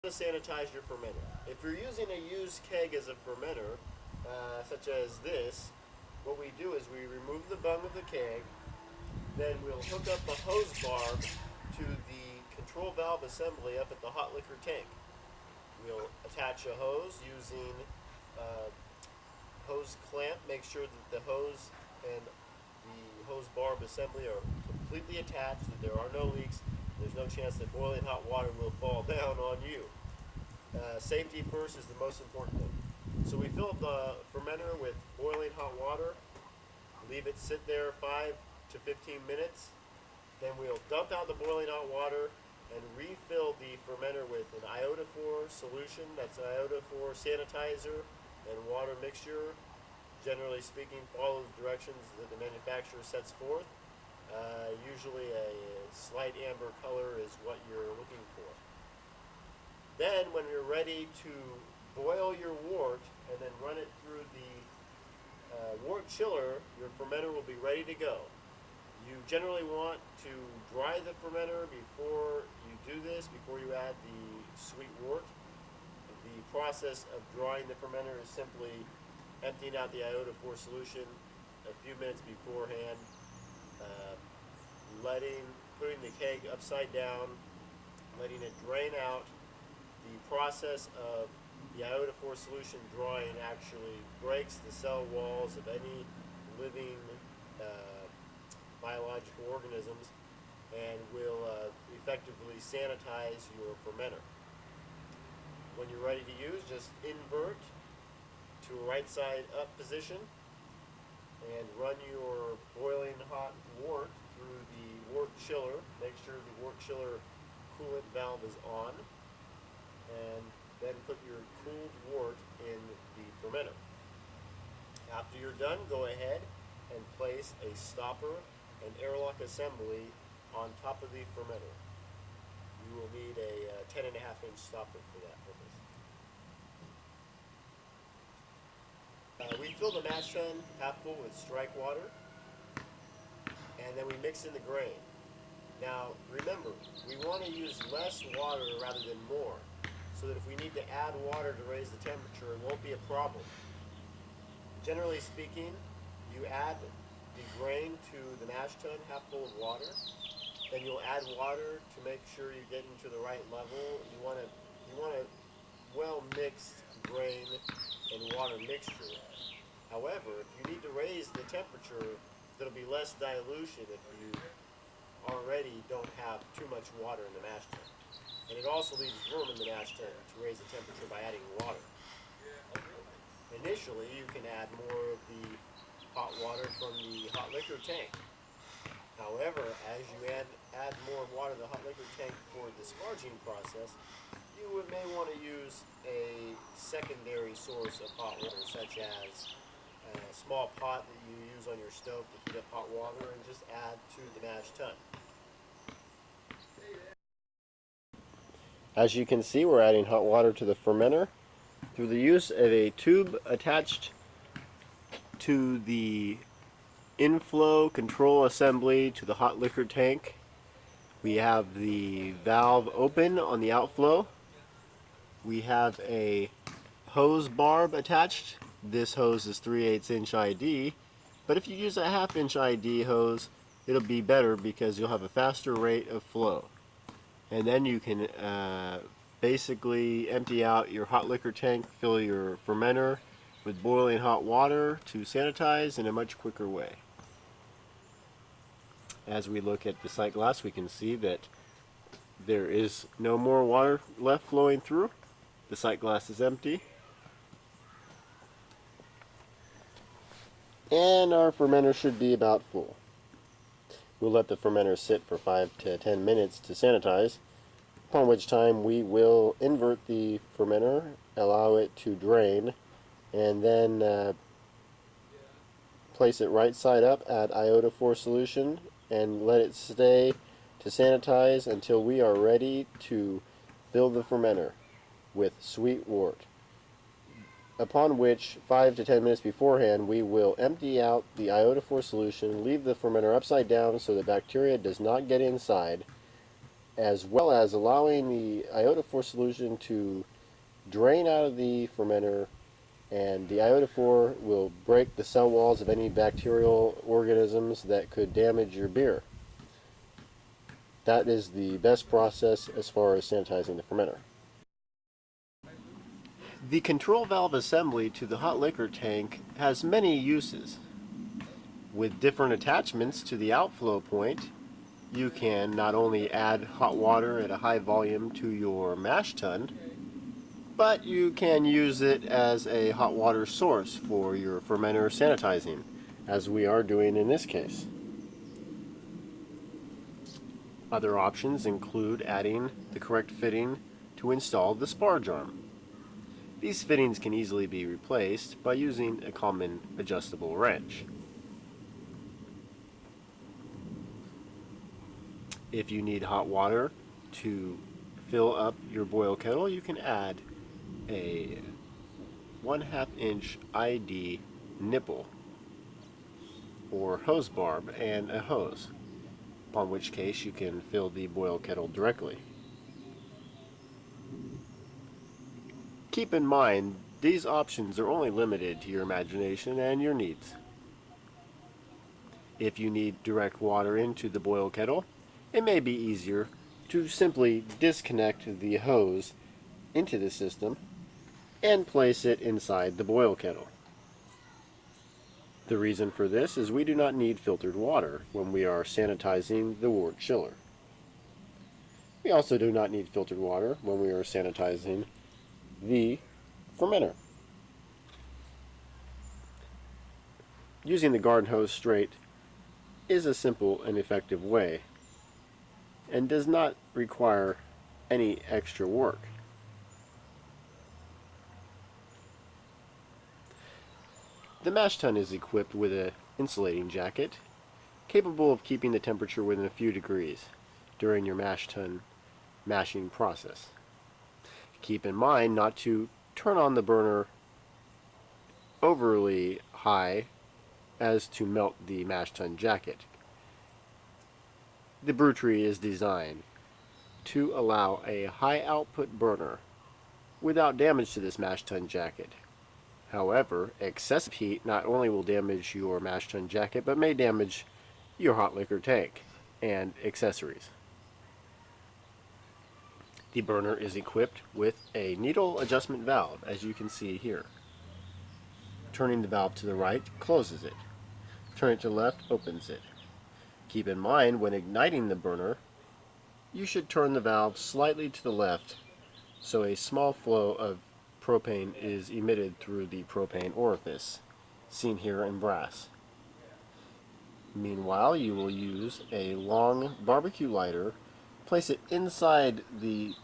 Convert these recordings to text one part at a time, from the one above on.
To sanitize your fermenter. If you're using a used keg as a fermenter, such as this, what we do is we remove the bung of the keg, then we'll hook up a hose barb to the control valve assembly up at the hot liquor tank. We'll attach a hose using a hose clamp, make sure that the hose and the hose barb assembly are completely attached, that there are no leaks. There's no chance that boiling hot water will fall down on you. Safety first is the most important thing. So we fill up the fermenter with boiling hot water, leave it sit there 5 to 15 minutes, then we'll dump out the boiling hot water and refill the fermenter with an iodophor solution. That's an iodophor sanitizer and water mixture. Generally speaking, follow the directions that the manufacturer sets forth. Usually a slight amber color is what you're looking for. Then when you're ready to boil your wort and then run it through the wort chiller, your fermenter will be ready to go. You generally want to dry the fermenter before you do this, before you add the sweet wort. The process of drying the fermenter is simply emptying out the iodophor solution a few minutes beforehand, putting the keg upside down, letting it drain out. The process of the iodophor solution drying actually breaks the cell walls of any living biological organisms and will effectively sanitize your fermenter. When you're ready to use, just invert to a right side up position and run your boiling hot wort through the wort chiller. Make sure the wort chiller coolant valve is on, and then put your cooled wort in the fermenter. After you're done, go ahead and place a stopper and airlock assembly on top of the fermenter. You will need a 10.5-inch stopper for that purpose. We fill the mash tun half full with strike water, and then we mix in the grain. Now, remember, we want to use less water rather than more, so that if we need to add water to raise the temperature, it won't be a problem. Generally speaking, you add the grain to the mash tun half full of water, then you'll add water to make sure you get into the right level. You want a well-mixed grain and water mixture. However, if you need to raise the temperature, there'll be less dilution if you already don't have too much water in the mash tun. And it also leaves room in the mash tun to raise the temperature by adding water. Initially, you can add more of the hot water from the hot liquor tank. However, as you add more water to the hot liquor tank for the sparging process, you may want to use a secondary source of hot water, such as a small pot that you use on your stove to heat up hot water, and just add to the mash tun. As you can see, we're adding hot water to the fermenter through the use of a tube attached to the inflow control assembly to the hot liquor tank. We have the valve open on the outflow. We have a hose barb attached. This hose is 3/8 inch ID, but if you use a 1/2 inch ID hose, it'll be better because you'll have a faster rate of flow. And then you can basically empty out your hot liquor tank, fill your fermenter with boiling hot water to sanitize in a much quicker way. As we look at the sight glass, we can see that there is no more water left flowing through. The sight glass is empty. And our fermenter should be about full. We'll let the fermenter sit for 5 to 10 minutes to sanitize, upon which time we will invert the fermenter, allow it to drain, and then place it right side up, add iodophor solution, and let it stay to sanitize until we are ready to fill the fermenter with sweet wort. Upon which, 5 to 10 minutes beforehand, we will empty out the iodophor solution, leave the fermenter upside down so the bacteria does not get inside, as well as allowing the iodophore solution to drain out of the fermenter, and the iodophore will break the cell walls of any bacterial organisms that could damage your beer. That is the best process as far as sanitizing the fermenter. The control valve assembly to the hot liquor tank has many uses. With different attachments to the outflow point, you can not only add hot water at a high volume to your mash tun, but you can use it as a hot water source for your fermenter sanitizing, as we are doing in this case. Other options include adding the correct fitting to install the sparge arm. These fittings can easily be replaced by using a common adjustable wrench. If you need hot water to fill up your boil kettle, you can add a 1/2 inch ID nipple or hose barb and a hose, upon which case you can fill the boil kettle directly. Keep in mind, these options are only limited to your imagination and your needs. If you need direct water into the boil kettle, it may be easier to simply disconnect the hose into the system and place it inside the boil kettle. The reason for this is we do not need filtered water when we are sanitizing the wort chiller. We also do not need filtered water when we are sanitizing the fermenter. Using the garden hose straight is a simple and effective way and does not require any extra work. The mash tun is equipped with an insulating jacket capable of keeping the temperature within a few degrees during your mash tun mashing process. Keep in mind not to turn on the burner overly high as to melt the mash tun jacket. The Brewtree is designed to allow a high output burner without damage to this mash tun jacket. However, excessive heat not only will damage your mash tun jacket, but may damage your hot liquor tank and accessories. The burner is equipped with a needle adjustment valve, as you can see here. Turning the valve to the right closes it. Turn it to the left opens it. Keep in mind, when igniting the burner, you should turn the valve slightly to the left so a small flow of propane is emitted through the propane orifice, seen here in brass. Meanwhile, you will use a long barbecue lighter, place it inside the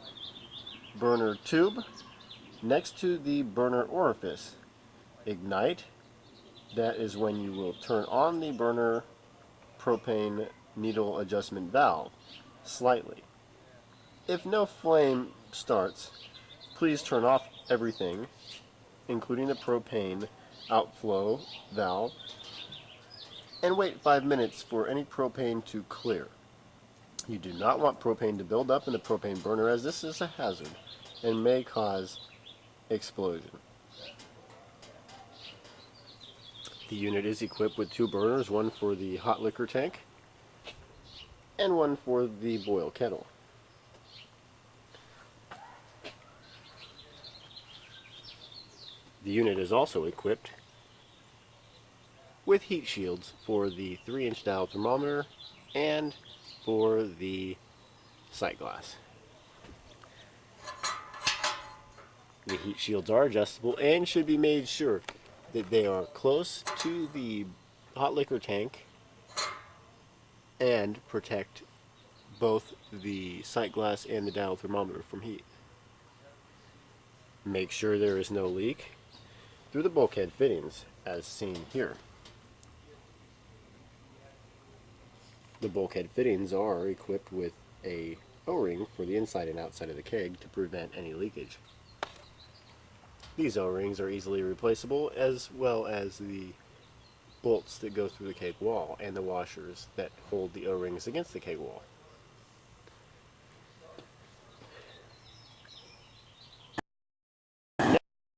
burner tube next to the burner orifice. Ignite. That is when you will turn on the burner propane needle adjustment valve slightly. If no flame starts, please turn off everything, including the propane outflow valve, and wait 5 minutes for any propane to clear. You do not want propane to build up in the propane burner, as this is a hazard and may cause explosion. The unit is equipped with 2 burners, one for the hot liquor tank and one for the boil kettle. The unit is also equipped with heat shields for the 3-inch dial thermometer and for the sight glass. The heat shields are adjustable and should be made sure that they are close to the hot liquor tank and protect both the sight glass and the dial thermometer from heat. Make sure there is no leak through the bulkhead fittings, as seen here. The bulkhead fittings are equipped with a O-ring for the inside and outside of the keg to prevent any leakage. These O-rings are easily replaceable, as well as the bolts that go through the keg wall and the washers that hold the O-rings against the keg wall.